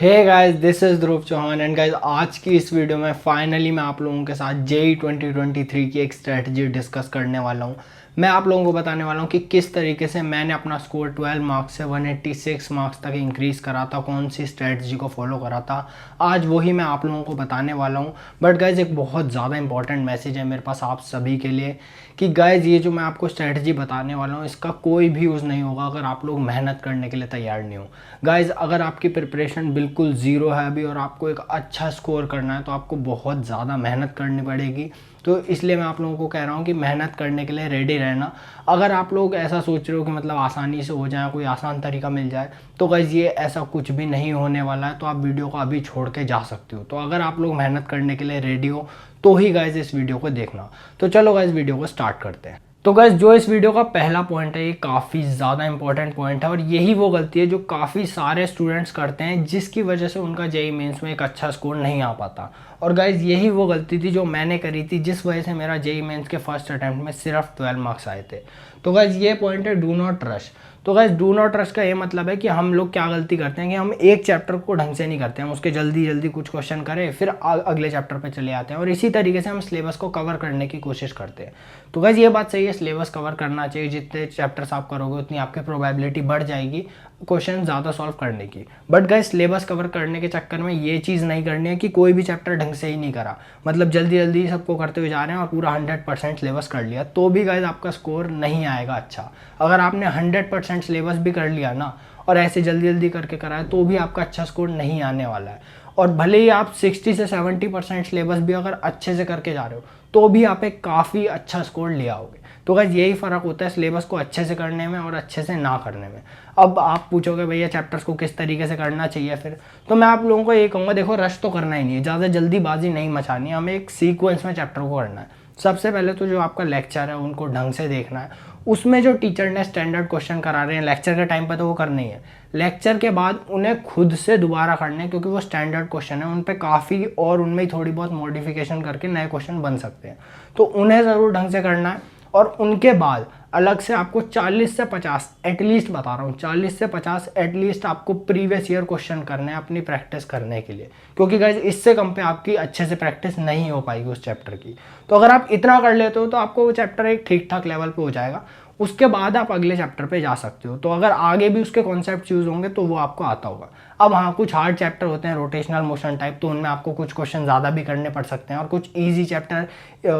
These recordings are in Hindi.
Hey guys, this is Dhruv Chauhan and guys आज की इस वीडियो में फाइनली मैं आप लोगों के साथ जेई 2023 की एक स्ट्रेटजी डिस्कस करने वाला हूं। मैं आप लोगों को बताने वाला हूं कि किस तरीके से मैंने अपना स्कोर 12 मार्क्स से 186 मार्क्स तक इंक्रीज़ करा था, कौन सी स्ट्रेटजी को फॉलो करा था। आज वही मैं आप लोगों को बताने वाला हूं। बट गाइज एक बहुत ज़्यादा इंपॉर्टेंट मैसेज है मेरे पास आप सभी के लिए कि गाइज ये जो मैं आपको स्ट्रेटजी बताने वाला हूँ इसका कोई भी यूज़ नहीं होगा अगर आप लोग मेहनत करने के लिए तैयार नहीं हो। गाइज अगर आपकी प्रिपरेशन बिल्कुल ज़ीरो है अभी और आपको एक अच्छा स्कोर करना है तो आपको बहुत ज़्यादा मेहनत करनी पड़ेगी। तो इसलिए मैं आप लोगों को कह रहा हूँ कि मेहनत करने के लिए रेडी रहना। अगर आप लोग ऐसा सोच रहे हो कि मतलब आसानी से हो जाए, कोई आसान तरीका मिल जाए, तो गाइज ये ऐसा कुछ भी नहीं होने वाला है। तो आप वीडियो को अभी छोड़ के जा सकते हो। तो अगर आप लोग मेहनत करने के लिए रेडी हो तो ही गाइज इस वीडियो को देखना। तो चलो गाइज वीडियो को स्टार्ट करते हैं। तो गाइज जो इस वीडियो का पहला पॉइंट है ये काफ़ी ज़्यादा इंपॉर्टेंट पॉइंट है और यही वो गलती है जो काफ़ी सारे स्टूडेंट्स करते हैं जिसकी वजह से उनका जेईई मेंस में एक अच्छा स्कोर नहीं आ पाता। और गाइज यही वो गलती थी जो मैंने करी थी जिस वजह से मेरा जेईई मेंस के फर्स्ट अटैम्प्ट में सिर्फ 12 मार्क्स आए थे। तो गाइज ये पॉइंट है डू नॉट रश। तो गाइज डू नॉट रश का ये मतलब है कि हम लोग क्या गलती करते हैं कि हम एक चैप्टर को ढंग से नहीं करते हैं, हम उसके जल्दी जल्दी कुछ क्वेश्चन करें फिर अगले चैप्टर पे चले आते हैं और इसी तरीके से हम सिलेबस को कवर करने की कोशिश करते हैं। तो गाइज ये बात सही है, सिलेबस कवर करना चाहिए। जितने चैप्टर्स आप करोगे उतनी आपकी प्रोबेबिलिटी बढ़ जाएगी क्वेश्चन ज़्यादा सॉल्व करने की। बट गाइज सिलेबस कवर करने के चक्कर में ये चीज़ नहीं करनी है कि कोई भी चैप्टर ढंग से ही नहीं करा, मतलब जल्दी जल्दी सबको करते हुए जा रहे हैं और पूरा 100% सिलेबस कर लिया, तो भी गाइज आपका स्कोर नहीं आएगा अच्छा। अगर आपने 100% सिलेबस भी कर लिया ना और ऐसे जल्दी जल्दी करके कराया तो भी आपका अच्छा स्कोर नहीं आने वाला है। और भले ही आप 60 से 70% सिलेबस भी अगर अच्छे से करके जा रहे हो तो भी आप एक काफ़ी अच्छा स्कोर ले आओगे। तो गाइस यही फ़र्क होता है सिलेबस को अच्छे से करने में और अच्छे से ना करने में। अब आप पूछोगे भैया चैप्टर्स को किस तरीके से करना चाहिए फिर, तो मैं आप लोगों को ये कहूँगा, देखो रश तो करना ही नहीं है, ज़्यादा जल्दीबाजी नहीं मचानी है, हमें एक सीक्वेंस में चैप्टर को करना है। सबसे पहले तो जो आपका लेक्चर है उनको ढंग से देखना है, उसमें जो टीचर ने स्टैंडर्ड क्वेश्चन करा रहे हैं लेक्चर के टाइम पर तो वो करने ही है, लेक्चर के बाद उन्हें खुद से दोबारा करने हैं क्योंकि वो स्टैंडर्ड क्वेश्चन है, उन पे काफ़ी और उनमें ही थोड़ी बहुत मॉडिफिकेशन करके नए क्वेश्चन बन सकते हैं। तो उन्हें ज़रूर ढंग से करना है और उनके बाद अलग से आपको 40 से 50 एटलीस्ट बता रहा हूँ, 40 से 50 एटलीस्ट आपको प्रीवियस ईयर क्वेश्चन करने हैं अपनी प्रैक्टिस करने के लिए, क्योंकि गाइज इससे कम पे आपकी अच्छे से प्रैक्टिस नहीं हो पाएगी उस चैप्टर की। तो अगर आप इतना कर लेते हो तो आपको वो चैप्टर एक ठीक ठाक लेवल पे हो जाएगा, उसके बाद आप अगले चैप्टर पे जा सकते हो। तो अगर आगे भी उसके कॉन्सेप्ट यूज होंगे तो वो आपको आता होगा। अब हाँ, कुछ हार्ड चैप्टर होते हैं रोटेशनल मोशन टाइप, तो उनमें आपको कुछ क्वेश्चन ज़्यादा भी करने पड़ सकते हैं और कुछ इजी चैप्टर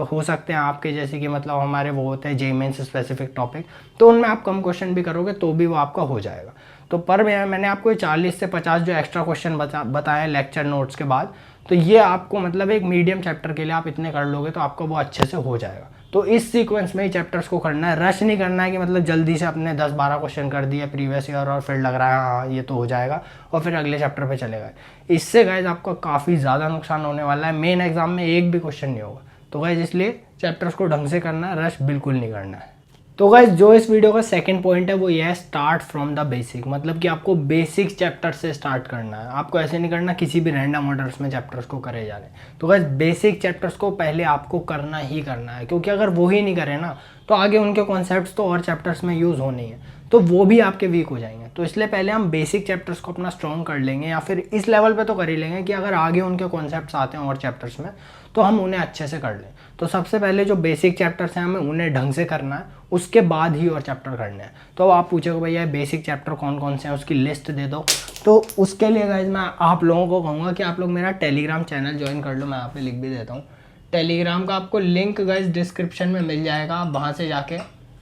हो सकते हैं आपके, जैसे कि मतलब हमारे वो होते हैं जेईई मेंस स्पेसिफिक टॉपिक, तो उनमें आप कम क्वेश्चन भी करोगे तो भी वो आपका हो जाएगा। तो पर मैंने आपको 40 से 50 जो एक्स्ट्रा क्वेश्चन बताए लेक्चर नोट्स के बाद, तो ये आपको मतलब एक मीडियम चैप्टर के लिए आप इतने कर लोगे तो आपका वो अच्छे से हो जाएगा। तो इस सीक्वेंस में ही चैप्टर्स को करना है, रश नहीं करना है कि मतलब जल्दी से अपने 10-12 क्वेश्चन कर दिए प्रीवियस ईयर और फिर लग रहा है हाँ ये तो हो जाएगा और फिर अगले चैप्टर पे चले गए। इससे गाइज आपका काफ़ी ज़्यादा नुकसान होने वाला है, मेन एग्जाम में एक भी क्वेश्चन नहीं होगा। तो गाइज इसलिए चैप्टर्स को ढंग से करना है, रश बिल्कुल नहीं करना है। तो गाइज जो इस वीडियो का सेकंड पॉइंट है वो ये है स्टार्ट फ्रॉम द बेसिक, मतलब कि आपको बेसिक चैप्टर से स्टार्ट करना है। आपको ऐसे नहीं करना किसी भी रैंडम ऑर्डर्स में चैप्टर्स को करे जा रहे हैं। तो गाइज बेसिक चैप्टर्स को पहले आपको करना ही करना है, क्योंकि अगर वो ही नहीं करें ना तो आगे उनके कॉन्सेप्ट्स तो और चैप्टर्स में यूज़ होने हैं तो वो भी आपके वीक हो जाएंगे। तो इसलिए पहले हम बेसिक चैप्टर्स को अपना स्ट्रॉन्ग कर लेंगे या फिर इस लेवल पे तो कर ही लेंगे कि अगर आगे उनके कॉन्सेप्ट्स आते हैं और चैप्टर्स में तो हम उन्हें अच्छे से कर लें। तो सबसे पहले जो बेसिक चैप्टर्स हैं हमें उन्हें ढंग से करना है, उसके बाद ही और चैप्टर करने हैं। तो अब आप पूछोगे भैया बेसिक चैप्टर कौन कौन से हैं उसकी लिस्ट दे दो। तो उसके लिए गाइज मैं आप लोगों को कहूँगा कि आप लोग मेरा टेलीग्राम चैनल ज्वाइन कर लो, मैं यहाँ पे लिख भी देता हूँ। टेलीग्राम का आपको लिंक गाइज डिस्क्रिप्शन में मिल जाएगा, आप वहाँ से जाके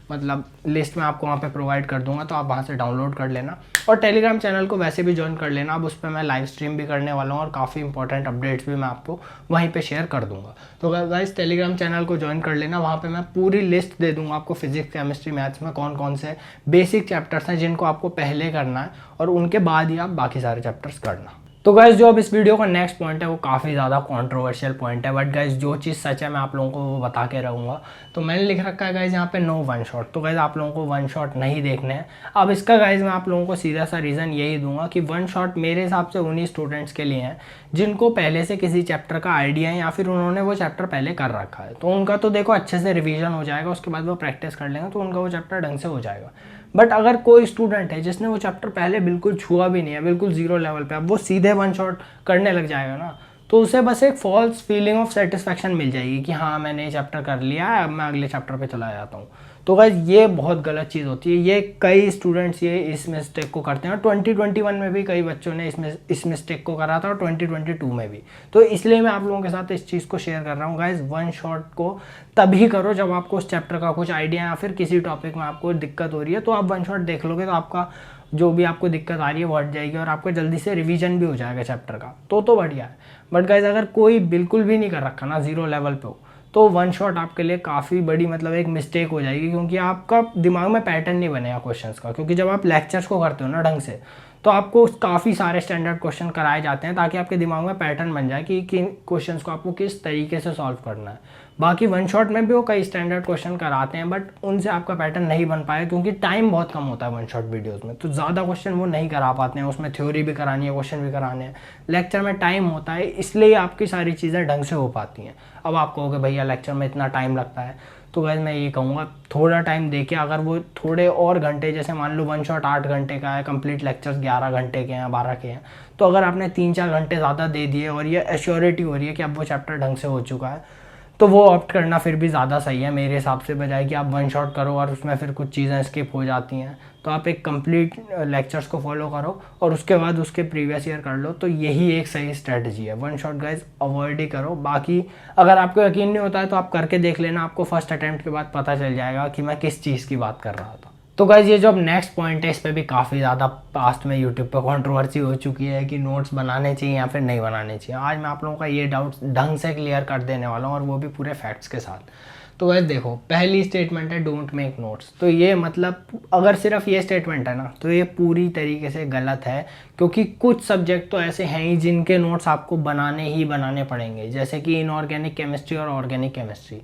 मतलब लिस्ट में आपको वहाँ पे प्रोवाइड कर दूंगा, तो आप वहाँ से डाउनलोड कर लेना और टेलीग्राम चैनल को वैसे भी ज्वाइन कर लेना। अब उस पर मैं लाइव स्ट्रीम भी करने वाला हूँ और काफ़ी इंपॉर्टेंट अपडेट्स भी मैं आपको वहीं पे शेयर कर दूंगा। तो गाइस टेलीग्राम चैनल को ज्वाइन कर लेना, वहाँ पे मैं पूरी लिस्ट दे दूंगा आपको फिजिक्स केमिस्ट्री मैथ्स में कौन कौन से बेसिक चैप्टर्स हैं जिनको आपको पहले करना है और उनके बाद ही आप बाकी सारे चैप्टर्स करना। तो गाइज जो अब इस वीडियो का नेक्स्ट पॉइंट है वो काफ़ी ज़्यादा कंट्रोवर्शियल पॉइंट है, बट गाइज जो चीज़ सच है मैं आप लोगों को वो बता के रहूँगा। तो मैंने लिख रखा है गाइज यहाँ पे नो वन शॉट। तो गाइज आप लोगों को वन शॉट नहीं देखने हैं। अब इसका गाइज मैं आप लोगों को सीधा सा रीज़न यही दूंगा कि वन शॉट मेरे हिसाब से उन्हीं स्टूडेंट्स के लिए हैं जिनको पहले से किसी चैप्टर का आइडिया है या फिर उन्होंने वो चैप्टर पहले कर रखा है। तो उनका तो देखो अच्छे से रिविजन हो जाएगा, उसके बाद वो प्रैक्टिस कर लेंगे तो उनका वो चैप्टर ढंग से हो जाएगा। बट अगर कोई स्टूडेंट है जिसने वो चैप्टर पहले बिल्कुल छुआ भी नहीं है, बिल्कुल जीरो लेवल पे, अब वो सीधे वन शॉट करने लग जाएगा ना, तो उसे बस एक फॉल्स फीलिंग ऑफ सेटिस्फैक्शन मिल जाएगी कि हाँ मैंने ये चैप्टर कर लिया है, अब मैं अगले चैप्टर पे चला जाता हूँ। तो गाइस ये बहुत गलत चीज़ होती है, ये कई स्टूडेंट्स ये इस मिस्टेक को करते हैं, और 2021 में भी कई बच्चों ने इस मिस्टेक को करा था, और 2022 में भी। तो इसलिए मैं आप लोगों के साथ इस चीज़ को शेयर कर रहा हूँ गाइस, वन शॉट को तभी करो जब आपको उस चैप्टर का कुछ आइडिया या फिर किसी टॉपिक में आपको दिक्कत हो रही है, तो आप वन शॉट देख लोगे तो आपका जो भी आपको दिक्कत आ रही है वो हट जाएगी, और आपको जल्दी से रिवीजन भी हो जाएगा चैप्टर का, तो बढ़िया है। बट गाइज अगर कोई बिल्कुल भी नहीं कर रखा ना, जीरो लेवल पे हो, तो वन शॉट आपके लिए काफ़ी बड़ी मतलब एक मिस्टेक हो जाएगी, क्योंकि आपका दिमाग में पैटर्न नहीं बनेगा क्वेश्चंस का। क्योंकि जब आप लेक्चर्स को करते हो ना ढंग से, तो आपको काफ़ी सारे स्टैंडर्ड क्वेश्चन कराए जाते हैं ताकि आपके दिमाग में पैटर्न बन जाए कि किन क्वेश्चंस को आपको किस तरीके से सॉल्व करना है। बाकी वन शॉट में भी वो कई स्टैंडर्ड क्वेश्चन कराते हैं, बट उनसे आपका पैटर्न नहीं बन पाया, क्योंकि टाइम बहुत कम होता है वन शॉट वीडियोस में, तो ज़्यादा क्वेश्चन वो नहीं करा पाते हैं। उसमें थ्योरी भी करानी है, क्वेश्चन भी कराने हैं। लेक्चर में टाइम होता है, इसलिए आपकी सारी चीज़ें ढंग से हो पाती हैं। अब आप कहोगे भैया लेक्चर में इतना टाइम लगता है, तो गाइस मैं ये कहूँगा थोड़ा टाइम देखिए। अगर वो थोड़े और घंटे, जैसे मान लो वन शॉट 8 घंटे का है, कंप्लीट लेक्चर्स 11 घंटे के हैं, 12 के हैं, तो अगर आपने 3-4 घंटे ज़्यादा दे दिए और ये एश्योरिटी हो रही है कि अब वो चैप्टर ढंग से हो चुका है, तो वो ऑप्ट करना फिर भी ज़्यादा सही है मेरे हिसाब से, बजाय कि आप वन शॉट करो और उसमें फिर कुछ चीज़ें स्किप हो जाती हैं। तो आप एक कंप्लीट लेक्चर्स को फॉलो करो और उसके बाद उसके प्रीवियस ईयर कर लो, तो यही एक सही स्ट्रेटजी है। वन शॉट गाइज अवॉइड ही करो। बाकी अगर आपको यकीन नहीं होता है तो आप करके देख लेना, आपको फर्स्ट अटैम्प्ट के बाद पता चल जाएगा कि मैं किस चीज़ की बात कर रहा था। तो गाइज ये जो अब नेक्स्ट पॉइंट है, इस पर भी काफ़ी ज़्यादा पास्ट में यूट्यूब पर कंट्रोवर्सी हो चुकी है कि नोट्स बनाने चाहिए या फिर नहीं बनाने चाहिए। आज मैं आप लोगों का ये डाउट ढंग से क्लियर कर देने वाला हूँ, और वो भी पूरे फैक्ट्स के साथ। तो गाइज देखो, पहली स्टेटमेंट है डोंट मेक नोट्स। तो ये मतलब अगर सिर्फ ये स्टेटमेंट है ना, तो ये पूरी तरीके से गलत है, क्योंकि कुछ सब्जेक्ट तो ऐसे हैं ही जिनके नोट्स आपको बनाने ही बनाने पड़ेंगे, जैसे कि इनऑर्गेनिक केमिस्ट्री और ऑर्गेनिक केमिस्ट्री।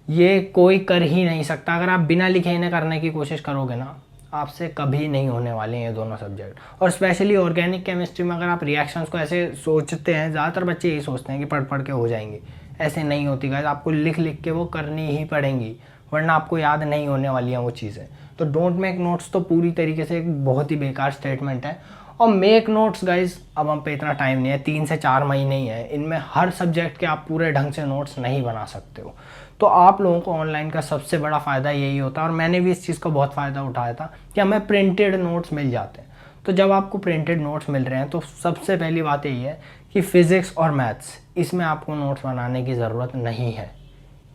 ये कोई कर ही नहीं सकता। अगर आप बिना लिखे इन्हें करने की कोशिश करोगे ना, आपसे कभी नहीं होने वाले हैं ये दोनों सब्जेक्ट। और स्पेशली ऑर्गेनिक केमिस्ट्री में अगर आप रिएक्शंस को ऐसे सोचते हैं, ज़्यादातर बच्चे यही सोचते हैं कि पढ़ पढ़ के हो जाएंगी, ऐसे नहीं होती गाइस। आपको लिख लिख के वो करनी ही पड़ेंगी, वरना आपको याद नहीं होने वाली हैं वो चीज़ें। तो डोंट मेक नोट्स तो पूरी तरीके से एक बहुत ही बेकार स्टेटमेंट है। और मेक नोट्स गाइज, अब हम पे इतना टाइम नहीं है, 3 से 4 महीने ही है, इनमें हर सब्जेक्ट के आप पूरे ढंग से नोट्स नहीं बना सकते हो। तो आप लोगों को ऑनलाइन का सबसे बड़ा फ़ायदा यही होता है, और मैंने भी इस चीज़ का बहुत फ़ायदा उठाया था कि हमें प्रिंटेड नोट्स मिल जाते हैं। तो जब आपको प्रिंटेड नोट्स मिल रहे हैं, तो सबसे पहली बात यही है कि फ़िज़िक्स और मैथ्स, इसमें आपको नोट्स बनाने की ज़रूरत नहीं है।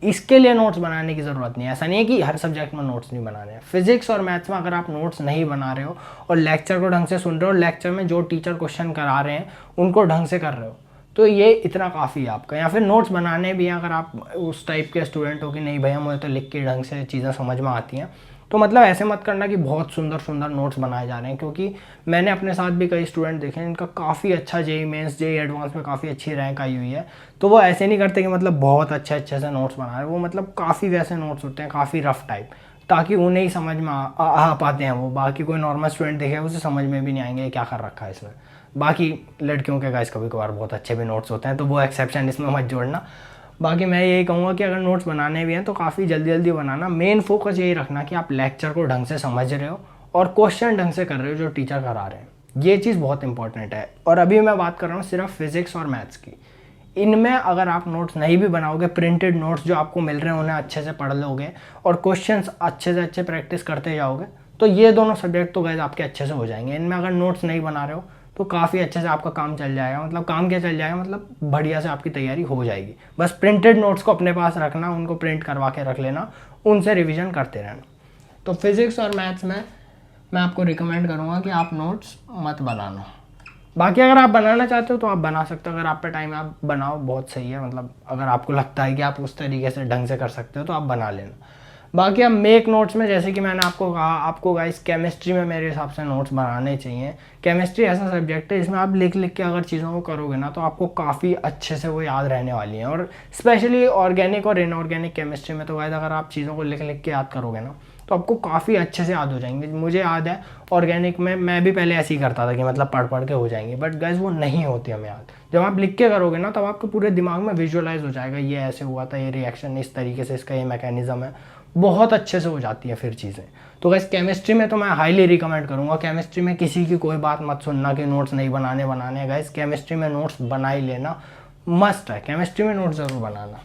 इसके लिए नोट्स बनाने की ज़रूरत नहीं है। ऐसा नहीं है कि हर सब्जेक्ट में नोट्स नहीं बनाने हैं। फिजिक्स और मैथ्स में अगर आप नोट्स नहीं बना रहे हो और लेक्चर को ढंग से सुन रहे हो, लेक्चर में जो टीचर क्वेश्चन करा रहे हैं उनको ढंग से कर रहे हो, तो ये इतना काफ़ी है आपका। या फिर नोट्स बनाने भी हैं, अगर आप उस टाइप के स्टूडेंट हो कि नहीं भैया मुझे तो लिख के ढंग से चीज़ें समझ में आती हैं, तो मतलब ऐसे मत करना कि बहुत सुंदर सुंदर नोट्स बनाए जा रहे हैं। क्योंकि मैंने अपने साथ भी कई स्टूडेंट देखे हैं इनका काफ़ी अच्छा जेईई मेंस जेईई एडवांस में काफ़ी अच्छी रैंक आई हुई है, तो वो ऐसे नहीं करते कि मतलब बहुत अच्छे अच्छे से नोट्स बना रहे हैं। वो मतलब काफ़ी वैसे नोट्स होते हैं, काफ़ी रफ टाइप, ताकि उन्हें ही समझ में आ पाते हैं वो। बाकी कोई नॉर्मल स्टूडेंट देखे उसे समझ में भी नहीं आएंगे क्या कर रखा है इसमें। बाकी लड़कियों के गाइस कभी कभार बहुत अच्छे भी नोट्स होते हैं, तो वो एक्सेप्शन इसमें मत जोड़ना। बाकी मैं यही कहूँगा कि अगर नोट्स बनाने भी हैं तो काफ़ी जल्दी जल्दी बनाना। मेन फोकस यही रखना कि आप लेक्चर को ढंग से समझ रहे हो और क्वेश्चन ढंग से कर रहे हो जो टीचर करा रहे हैं। ये चीज़ बहुत इंपॉर्टेंट है। और अभी मैं बात कर रहा हूँ सिर्फ फिजिक्स और मैथ्स की। इनमें अगर आप नोट्स नहीं भी बनाओगे, प्रिंटेड नोट्स जो आपको मिल रहे हैं उन्हें अच्छे से पढ़ लोगे और क्वेश्चंस अच्छे से अच्छे प्रैक्टिस करते जाओगे, तो ये दोनों सब्जेक्ट तो गाइस आपके अच्छे से हो जाएंगे। इनमें अगर नोट्स नहीं बना रहे हो तो काफ़ी अच्छे से आपका काम चल जाएगा। मतलब काम क्या चल जाएगा, मतलब बढ़िया से आपकी तैयारी हो जाएगी। बस प्रिंटेड नोट्स को अपने पास रखना, उनको प्रिंट करवा के रख लेना, उनसे रिवीजन करते रहना। तो फिज़िक्स और मैथ्स में मैं आपको रिकमेंड करूँगा कि आप नोट्स मत बनाना। बाकी अगर आप बनाना चाहते हो तो आप बना सकते हो, अगर आप पे टाइम आप बनाओ, बहुत सही है। मतलब अगर आपको लगता है कि आप उस तरीके से ढंग से कर सकते हो तो आप बना लेना। बाकी अब मेक नोट्स में, जैसे कि मैंने आपको कहा, आपको गाइस केमिस्ट्री में मेरे हिसाब से नोट्स बनाने चाहिए। केमिस्ट्री ऐसा सब्जेक्ट है इसमें आप लिख लिख के अगर चीज़ों को करोगे ना तो आपको काफ़ी अच्छे से वो याद रहने वाली हैं। और स्पेशली ऑर्गेनिक और इनऑर्गेनिक केमिस्ट्री में तो गाइस अगर आप चीज़ों को लिख लिख के याद करोगे ना तो आपको काफ़ी अच्छे से याद हो जाएंगे। मुझे याद है ऑर्गेनिक में मैं भी पहले ऐसे ही करता था कि मतलब पढ़ पढ़ के हो जाएंगे, बट गाइस वो नहीं होती हमें याद। जब आप लिख के करोगे ना तब आपके पूरे दिमाग में विजुअलाइज हो जाएगा, ये ऐसे हुआ था, ये रिएक्शन इस तरीके से, इसका ये मैकेनिज्म है, बहुत अच्छे से हो जाती है फिर चीज़ें। तो गाइस केमिस्ट्री में तो मैं हाईली रिकमेंड करूँगा, केमिस्ट्री में किसी की कोई बात मत सुनना कि नोट्स नहीं बनाने गाइस, केमिस्ट्री में नोट्स बना ही लेना, मस्ट है केमिस्ट्री में नोट्स ज़रूर बनाना।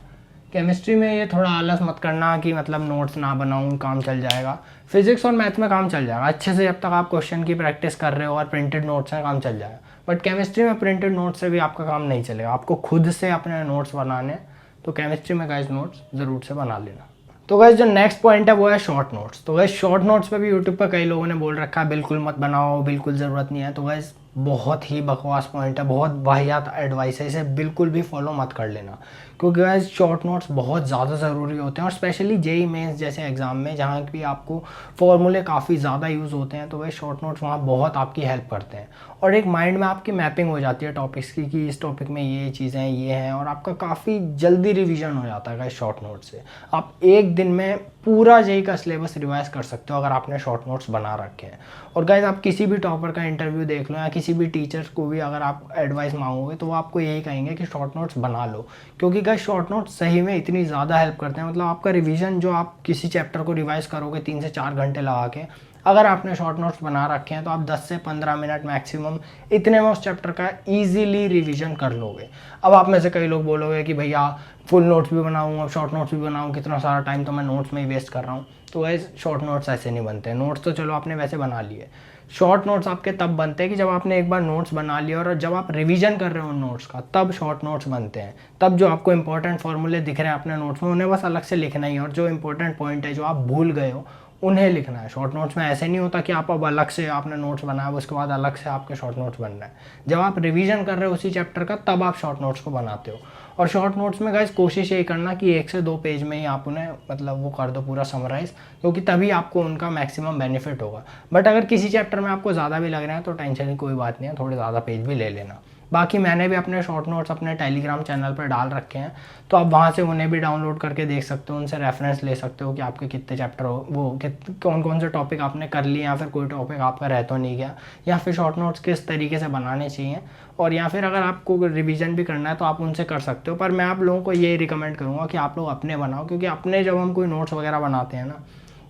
केमिस्ट्री में ये थोड़ा आलस मत करना कि मतलब नोट्स ना बनाऊँ काम चल जाएगा, फिजिक्स और मैथ में काम चल जाएगा अच्छे से, जब तक आप क्वेश्चन की प्रैक्टिस कर रहे हो और प्रिंटेड नोट्स हैं काम चल जाएगा। बट केमिस्ट्री में प्रिंटेड नोट्स से भी आपका काम नहीं चलेगा, आपको खुद से अपने नोट्स बनाने, तो केमिस्ट्री में गाइस नोट्स ज़रूर से बना लेना। तो गाइस जो नेक्स्ट पॉइंट है वो है शॉर्ट नोट्स। तो गाइस शॉर्ट नोट्स पे भी यूट्यूब पर कई लोगों ने बोल रखा है बिल्कुल मत बनाओ, बिल्कुल ज़रूरत नहीं है। तो गाइस बहुत ही बकवास पॉइंट है, बहुत वाहियात एडवाइस है, इसे बिल्कुल भी फॉलो मत कर लेना, क्योंकि गाइस शॉर्ट नोट्स बहुत ज़्यादा ज़रूरी होते हैं, और स्पेशली जेई मेंस जैसे एग्ज़ाम में जहाँ भी आपको फॉर्मूले काफ़ी ज़्यादा यूज़ होते हैं, तो गाइस शॉर्ट नोट्स वहाँ बहुत आपकी हेल्प करते हैं, और एक माइंड में आपकी मैपिंग हो जाती है टॉपिक्स की कि इस टॉपिक में ये चीज़ें ये हैं, और आपका काफ़ी जल्दी रिवीजन हो जाता है गाइस शॉर्ट नोट से। आप एक दिन में पूरा जेई का सिलेबस रिवाइज कर सकते हो अगर आपने शॉर्ट नोट्स बना रखे हैं। और गाइस आप किसी भी टॉपर का इंटरव्यू देख लो या किसी भी टीचर्स को भी अगर आप एडवाइस मांगोगे तो वो आपको यही कहेंगे कि शॉर्ट नोट्स बना लो, क्योंकि गाइस शॉर्ट नोट्स सही में इतनी ज़्यादा हेल्प करते हैं। मतलब आपका रिवीजन जो आप किसी चैप्टर को रिवाइज करोगे 3 से 4 घंटे लगा के, अगर आपने शॉर्ट नोट्स बना रखे हैं तो आप 10 से 15 मिनट मैक्सिमम इतने में उस चैप्टर का ईजिली रिवीजन कर लोगे। अब आप में से कई लोग बोलोगे कि भैया फुल नोट्स भी बनाऊँ, अब शॉर्ट नोट्स भी बनाऊँ, कितना सारा टाइम तो मैं नोट्स में ही वेस्ट कर रहा हूँ। तो गाइस शॉर्ट नोट्स ऐसे नहीं बनते। नोट्स तो चलो आपने वैसे बना लिए, शॉर्ट नोट्स आपके तब बनते हैं कि जब आपने एक बार नोट्स बना लिया और जब आप रिवीजन कर रहे हो उन नोट्स का, तब शॉर्ट नोट्स बनते हैं। तब जो आपको इंपॉर्टेंट फॉर्मूले दिख रहे हैं अपने नोट्स में, उन्हें बस अलग से लिखना ही है, और जो इंपॉर्टेंट पॉइंट है जो आप भूल गए हो उन्हें लिखना है। शॉर्ट नोट्स में ऐसे नहीं होता कि आप अब अलग से आपने नोट्स बनाया उसके बाद अलग से आपके शॉर्ट नोट्स बन रहे हैं। जब आप रिवीजन कर रहे हो उसी चैप्टर का, तब आप शॉर्ट नोट्स को बनाते हो। और शॉर्ट नोट्स में गाइस कोशिश यही करना कि 1 से 2 पेज में ही आप उन्हें मतलब वो कर दो पूरा समराइज, क्योंकि तभी आपको उनका मैक्सिमम बेनिफिट होगा। बट अगर किसी चैप्टर में आपको ज़्यादा भी लग रहा है तो टेंशन की कोई बात नहीं है, थोड़े ज़्यादा पेज भी ले लेना। बाकी मैंने भी अपने शॉर्ट नोट्स अपने टेलीग्राम चैनल पर डाल रखे हैं, तो आप वहाँ से उन्हें भी डाउनलोड करके देख सकते हो, उनसे रेफरेंस ले सकते हो कि आपके कितने चैप्टर हो, वो कौन कौन से टॉपिक आपने कर लिए, या फिर कोई टॉपिक आपका रह तो नहीं गया, या फिर शॉर्ट नोट्स किस तरीके से बनाने चाहिए। और या फिर अगर आपको रिवीजन भी करना है तो आप उनसे कर सकते हो। पर मैं आप लोगों को ये रिकमेंड करूँगा कि आप लोग अपने बनाओ, क्योंकि अपने जब हम कोई नोट्स वगैरह बनाते हैं ना,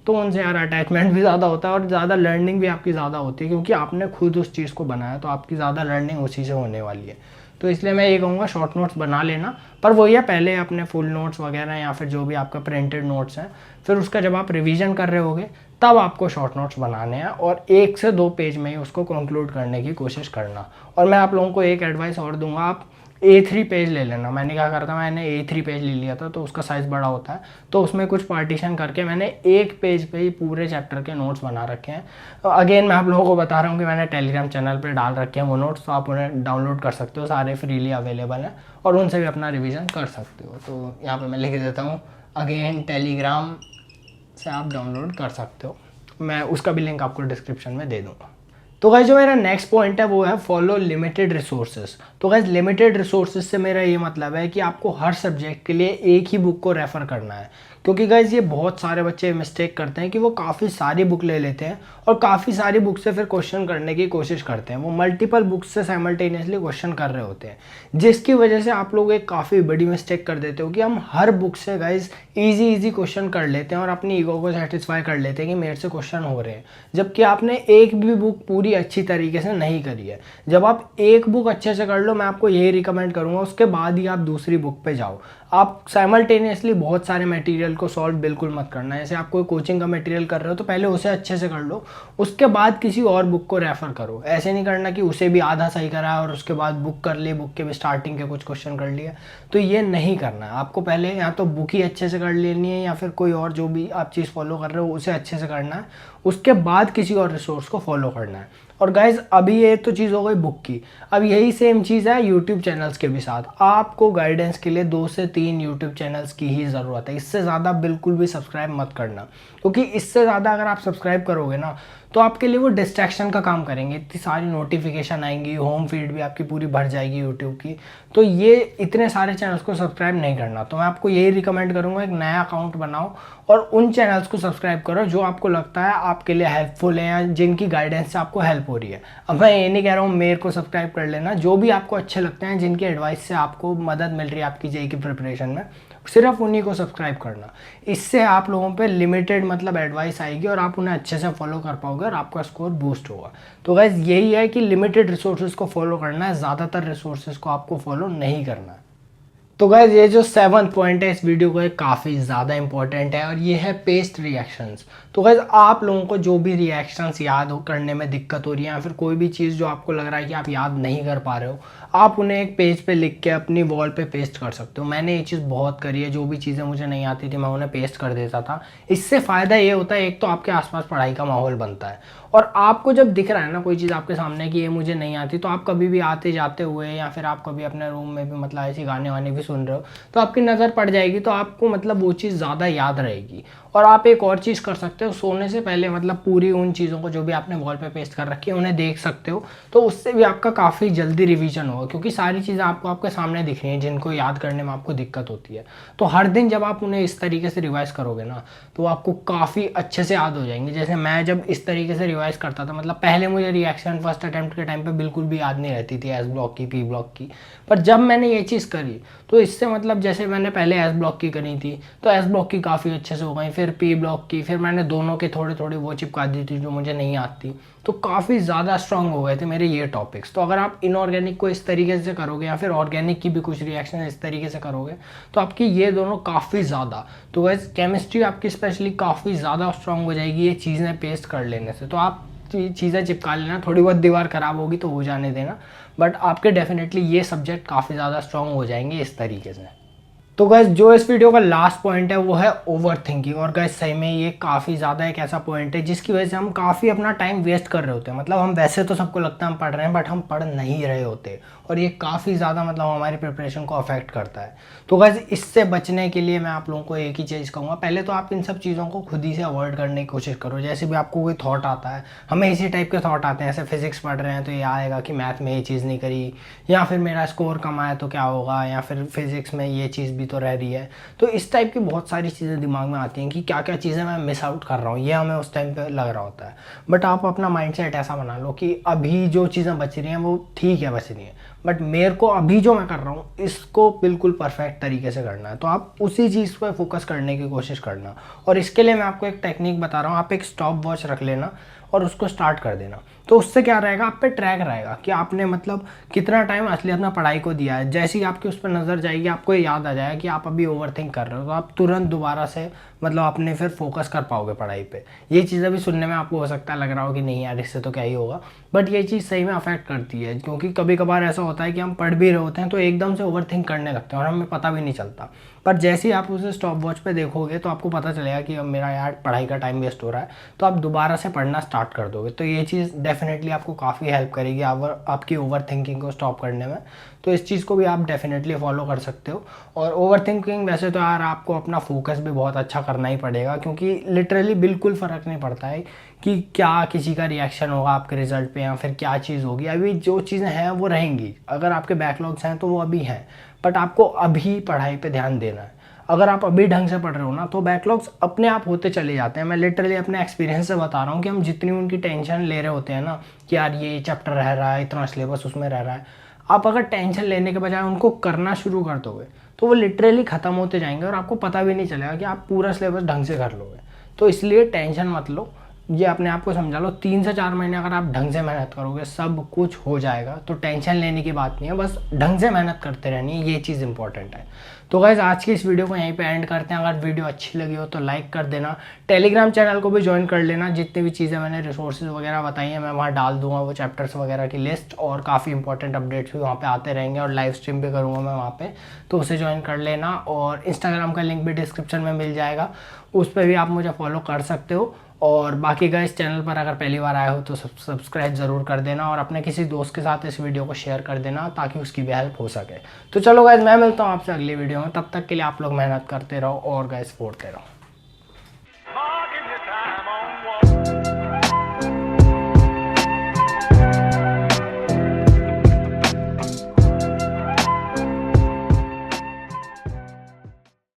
तो उनसे यार अटैचमेंट भी ज़्यादा होता है और ज़्यादा लर्निंग भी आपकी ज़्यादा होती है, क्योंकि आपने खुद उस चीज़ को बनाया, तो आपकी ज़्यादा लर्निंग उसी से होने वाली है। तो इसलिए मैं ये कहूँगा शॉर्ट नोट्स बना लेना, पर वही है पहले अपने फुल नोट्स वगैरह या फिर जो भी आपका प्रिंटेड नोट्स हैं, फिर उसका जब आप रिवीजन कर रहे होगे तब आपको शॉर्ट नोट्स बनाने हैं, और 1 से 2 पेज में ही उसको कंक्लूड करने की कोशिश करना। और मैं आप लोगों को एक एडवाइस और दूंगा, आप A3 पेज ले लेना। मैंने क्या करता, मैंने A3 पेज ले लिया था, तो उसका साइज़ बड़ा होता है, तो उसमें कुछ पार्टीशन करके मैंने एक पेज पे ही पूरे चैप्टर के नोट्स बना रखे हैं। अगेन मैं आप लोगों को बता रहा हूँ कि मैंने टेलीग्राम चैनल पे डाल रखे हैं वो नोट्स, तो आप उन्हें डाउनलोड कर सकते हो, सारे फ्रीली अवेलेबल हैं, और उनसे भी अपना रिविज़न कर सकते हो। तो यहाँ पर मैं लिख देता हूँ, अगेन टेलीग्राम से आप डाउनलोड कर सकते हो, मैं उसका भी लिंक आपको डिस्क्रिप्शन में दे दूँगा। तो गाइस जो मेरा नेक्स्ट पॉइंट है वो है फॉलो लिमिटेड रिसोर्सेज। तो गाइस लिमिटेड रिसोर्सेज से मेरा ये मतलब है कि आपको हर सब्जेक्ट के लिए एक ही बुक को रेफ़र करना है, क्योंकि गाइस ये बहुत सारे बच्चे मिस्टेक करते हैं कि वो काफ़ी सारी बुक ले लेते हैं और काफ़ी सारी बुक से फिर क्वेश्चन करने की कोशिश करते हैं। वो मल्टीपल बुक्स से साइमल्टेनियसली क्वेश्चन कर रहे होते हैं, जिसकी वजह से आप लोग एक काफ़ी बड़ी मिस्टेक कर देते हो कि हम हर बुक से गाइस इजी क्वेश्चन कर लेते हैं और अपनी ईगो को सेटिस्फाई कर लेते हैं कि मेरे से क्वेश्चन हो रहे हैं, जबकि आपने एक भी बुक पूरी अच्छी तरीके से नहीं करी है। जब आप एक बुक अच्छे से कर लो, मैं आपको यही रिकमेंड करूँगा, उसके बाद ही आप दूसरी बुक पे जाओ। आप साइमल्टेनियसली बहुत सारे मटेरियल को सॉल्व बिल्कुल मत करना है। जैसे आप कोई कोचिंग का मटेरियल कर रहे हो तो पहले उसे अच्छे से कर लो, उसके बाद किसी और बुक को रेफ़र करो। ऐसे नहीं करना कि उसे भी आधा सही करा है और उसके बाद बुक कर ली, बुक के भी स्टार्टिंग के कुछ क्वेश्चन कर लिए, तो ये नहीं करना है। आपको पहले या तो बुक ही अच्छे से कर लेनी है या फिर कोई और जो भी आप चीज़ फॉलो कर रहे हो उसे अच्छे से करना है, उसके बाद किसी और रिसोर्स को फॉलो करना है। और गाइज अभी ये तो चीज़ हो गई बुक की, अब यही सेम चीज़ है यूट्यूब चैनल्स के भी साथ। आपको गाइडेंस के लिए 2 से 3 यूट्यूब चैनल्स की ही ज़रूरत है, इससे ज़्यादा बिल्कुल भी सब्सक्राइब मत करना, क्योंकि इससे ज़्यादा अगर आप सब्सक्राइब करोगे ना तो आपके लिए वो डिस्ट्रैक्शन का काम करेंगे। इतनी सारी नोटिफिकेशन आएंगी, होम फीड भी आपकी पूरी भर जाएगी यूट्यूब की, तो ये इतने सारे चैनल्स को सब्सक्राइब नहीं करना। तो मैं आपको यही रिकमेंड करूँगा, एक नया अकाउंट बनाओ और उन चैनल्स को सब्सक्राइब करो जो आपको लगता है आपके लिए हेल्पफुल है या जिनकी गाइडेंस से आपको हेल्प हो रही है। अब मैं ये नहीं कह रहा हूँ मेरे को सब्सक्राइब कर लेना, जो भी आपको अच्छे लगते हैं, जिनकी एडवाइस से आपको मदद मिल रही है आपकी जेईई की प्रिपरेशन में, सिर्फ उन्हीं को सब्सक्राइब करना। इससे आप लोगों पे लिमिटेड मतलब एडवाइस आएगी और आप उन्हें अच्छे से फॉलो कर पाओगे और आपका स्कोर बूस्ट होगा। तो गाइस यही है कि लिमिटेड रिसोर्सेज को फॉलो करना है, ज़्यादातर रिसोर्सेज को आपको फॉलो नहीं करना है। तो गाइज ये जो 7th पॉइंट है इस वीडियो को, काफ़ी ज़्यादा इंपॉर्टेंट है और ये है पेस्ट रिएक्शंस। तो गाइज आप लोगों को जो भी रिएक्शंस याद करने में दिक्कत हो रही है या फिर कोई भी चीज़ जो आपको लग रहा है कि आप याद नहीं कर पा रहे हो, आप उन्हें एक पेज पे लिख के अपनी वॉल पे पेस्ट कर सकते हो। मैंने ये चीज़ बहुत करी है, जो भी चीज़ें मुझे नहीं आती थी मैं उन्हें पेस्ट कर देता था। इससे फ़ायदा ये होता है, एक तो आपके आसपास पढ़ाई का माहौल बनता है और आपको जब दिख रहा है ना कोई चीज़ आपके सामने कि ये मुझे नहीं आती, तो आप कभी भी आते जाते हुए या फिर आप कभी अपने रूम में भी मतलब ऐसे गाने वाने भी सुन रहे हो तो आपकी नज़र पड़ जाएगी, तो आपको मतलब वो चीज़ ज़्यादा याद रहेगी। और आप एक और चीज़ कर सकते हो, सोने से पहले मतलब पूरी उन चीज़ों को जो भी आपने वॉल पे पेस्ट कर रखी है उन्हें देख सकते हो, तो उससे भी आपका काफ़ी जल्दी रिवीजन होगा, क्योंकि सारी चीज़ें आपको आपके सामने दिख रही हैं जिनको याद करने में आपको दिक्कत होती है। तो हर दिन जब आप उन्हें इस तरीके से रिवाइज़ करोगे ना तो आपको काफ़ी अच्छे से याद हो जाएंगे। जैसे मैं जब इस तरीके से रिवाइज़ करता था, मतलब पहले मुझे रिएक्शन फर्स्ट अटैम्प्ट के टाइम पे बिल्कुल भी याद नहीं रहती थी, एस ब्लॉक की, पी ब्लॉक की, पर जब मैंने ये चीज़ करी तो इससे मतलब जैसे मैंने पहले एस ब्लॉक की करी थी तो एस ब्लॉक की काफ़ी अच्छे से हो गई, फिर पी ब्लॉक की, फिर मैंने दोनों के थोड़े थोड़े वो चिपका दी थी जो मुझे नहीं आती, तो काफ़ी ज़्यादा स्ट्रांग हो गए थे मेरे ये टॉपिक्स। तो अगर आप इनऑर्गेनिक को इस तरीके से करोगे या फिर ऑर्गेनिक की भी कुछ रिएक्शन इस तरीके से करोगे तो आपकी ये दोनों काफ़ी ज़्यादा, तो वैसे केमिस्ट्री आपकी स्पेशली काफ़ी ज़्यादा स्ट्रांग हो जाएगी ये चीज़ें पेस्ट कर लेने से। तो आप चीज़ें चिपका लेना, थोड़ी बहुत दीवार ख़राब होगी तो हो जाने देना, बट आपके डेफिनेटली ये सब्जेक्ट काफ़ी ज़्यादा स्ट्रांग हो जाएंगे इस तरीके से। तो गैस जो इस वीडियो का लास्ट पॉइंट है वो है ओवर थिंकिंग। और गैस सही में ये काफ़ी ज़्यादा एक ऐसा पॉइंट है जिसकी वजह से हम काफ़ी अपना टाइम वेस्ट कर रहे होते हैं। मतलब हम वैसे तो सबको लगता है हम पढ़ रहे हैं बट हम पढ़ नहीं रहे होते, और ये काफ़ी ज़्यादा मतलब हमारी प्रिपरेशन को अफेक्ट करता है। तो गैस इससे बचने के लिए मैं आप लोगों को एक ही चीज़ कहूँगा, पहले तो आप इन सब चीज़ों को खुद ही से अवॉइड करने की कोशिश करो। जैसे भी आपको कोई थॉट आता है, हमें इसी टाइप के थॉट आते हैं, ऐसे फिजिक्स पढ़ रहे हैं तो ये आएगा कि मैथ में ये चीज़ नहीं करी, या फिर मेरा स्कोर कम आया तो क्या होगा, या फिर फिजिक्स में ये चीज़ भी तो रह रही है। तो इस टाइप की बहुत सारी चीज़ें दिमाग में आती हैं कि क्या क्या चीज़ें मैं मिस आउट कर रहा हूँ, ये हमें उस टाइम पे लग रहा होता है। बट आप अपना माइंडसेट ऐसा बना लो कि अभी जो चीज़ें बच रही हैं वो ठीक है बच रही हैं, बट मेरे को अभी जो मैं कर रहा हूँ इसको बिल्कुल परफेक्ट तरीके से करना है। तो आप उसी चीज़ पर फोकस करने की कोशिश करना। और इसके लिए मैं आपको एक टेक्निक बता रहा हूँ, आप एक स्टॉप वॉच रख लेना और उसको स्टार्ट कर देना। तो उससे क्या रहेगा, आप पे ट्रैक रहेगा कि आपने मतलब कितना टाइम असली अपना पढ़ाई को दिया है। जैसे ही आपकी उस पर नज़र जाएगी आपको ये याद आ जाएगा कि आप अभी ओवरथिंक कर रहे हो, तो आप तुरंत दोबारा से मतलब अपने फिर फोकस कर पाओगे पढ़ाई पे। ये चीज़ें भी सुनने में आपको हो सकता है लग रहा हो कि नहीं यार इससे तो क्या ही होगा, बट ये चीज़ सही में अफेक्ट करती है, क्योंकि कभी कभार ऐसा होता है कि हम पढ़ भी रहे होते हैं तो एकदम से ओवरथिंक करने लगते हैं और हमें पता भी नहीं चलता। पर जैसे ही आप उसे स्टॉप वॉच पे देखोगे तो आपको पता चलेगा कि अब मेरा यार पढ़ाई का टाइम वेस्ट हो रहा है, तो आप दोबारा से पढ़ना स्टार्ट कर दोगे। तो ये चीज़ डेफिनेटली आपको काफ़ी हेल्प करेगी आपकी ओवर थिंकिंग को स्टॉप करने में। तो इस चीज़ को भी आप डेफिनेटली फॉलो कर सकते हो। और ओवर थिंकिंग वैसे तो यार आपको अपना फोकस भी बहुत अच्छा करना ही पड़ेगा, क्योंकि लिटरली बिल्कुल फ़र्क नहीं पड़ता है कि क्या किसी का रिएक्शन होगा आपके रिजल्ट पे या फिर क्या चीज़ होगी। अभी जो चीज़ें हैं वो रहेंगी, अगर आपके बैकलॉग्स हैं तो वो अभी हैं, बट आपको अभी पढ़ाई पे ध्यान देना है। अगर आप अभी ढंग से पढ़ रहे हो ना तो बैकलॉग्स अपने आप होते चले जाते हैं। मैं लिटरली अपने एक्सपीरियंस से बता रहा हूँ कि हम जितनी उनकी टेंशन ले रहे होते हैं ना कि यार ये चैप्टर रह रहा है, इतना सिलेबस उसमें रह रहा है, आप अगर टेंशन लेने के बजाय उनको करना शुरू कर दोगे तो वो लिटरली ख़त्म होते जाएंगे और आपको पता भी नहीं चलेगा कि आप पूरा सिलेबस ढंग से कर लोगे। तो इसलिए टेंशन मत लो, ये अपने आप को समझा लो, 3 से 4 महीने अगर आप ढंग से मेहनत करोगे सब कुछ हो जाएगा। तो टेंशन लेने की बात नहीं है, बस ढंग से मेहनत करते रहनी है, ये चीज़ इंपॉर्टेंट है। तो गाइस आज की इस वीडियो को यहीं पे एंड करते हैं। अगर वीडियो अच्छी लगी हो तो लाइक कर देना, टेलीग्राम चैनल को भी ज्वाइन कर लेना। जितनी भी चीज़ें मैंने रिसोर्सेज वगैरह बताई हैं मैं वहाँ डाल दूंगा वो चैप्टर्स वगैरह की लिस्ट, और काफ़ी इंपॉर्टेंट अपडेट्स भी वहाँ पे आते रहेंगे और लाइव स्ट्रीम भी करूँगा मैं वहाँ पे, तो उसे ज्वाइन कर लेना। और इंस्टाग्राम का लिंक भी डिस्क्रिप्शन में मिल जाएगा, उस पर भी आप मुझे फॉलो कर सकते हो। और बाकी गाइस चैनल पर अगर पहली बार आए हो तो सब्सक्राइब ज़रूर कर देना और अपने किसी दोस्त के साथ इस वीडियो को शेयर कर देना ताकि उसकी भी हेल्प हो सके। तो चलो गाइस मैं मिलता हूँ आपसे अगली वीडियो में, तब तक के लिए आप लोग मेहनत करते रहो और गाइस फोड़ते रहो।